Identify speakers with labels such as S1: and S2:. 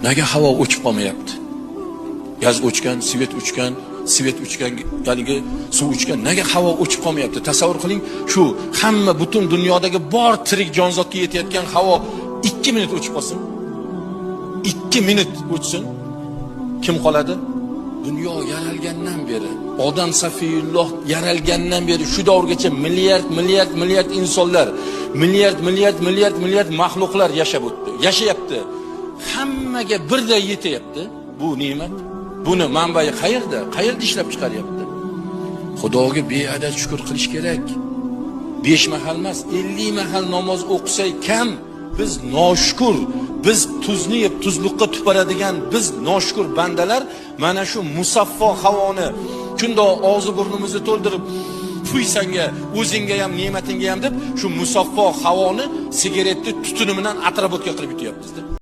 S1: Nega havo o'chib qolmayapti? Gaz o'chgan, svet o'chgan, haligi suv o'chgan. Nega havo o'chib qolmayapti? Tasavvur qiling, shu hamma butun dunyodagi bor tirik jonzotga yetayotgan havo 2 minut o'chib qolsin. 2 minut o'chsin. Kim qoladi? Dunyo yaralgandan beri, odam safiyulloh yaralgandan beri shu davrgacha milliard insonlar, milliard mahluqlar yashayapti. Hammaga birday yetyapti bu ne'mat. Buni manbai qayerda? Qayerda ishlab chiqaryapti? Xudoga beadad shukr qilish kerak. 5 mahal emas, 50 mahal namoz o'qisak kam. Biz noshukur, biz tuzni yeb tuzluqqa tuparadigan biz noshukur bandalar mana shu musaffo havoni shundoq og'zi burnimizni to'ldirib fuysanga, o'zingga ham, ne'matingga ham deb shu musaffo havoni sigaretni tutuni bilan atrobotga qilib yutyapmiz.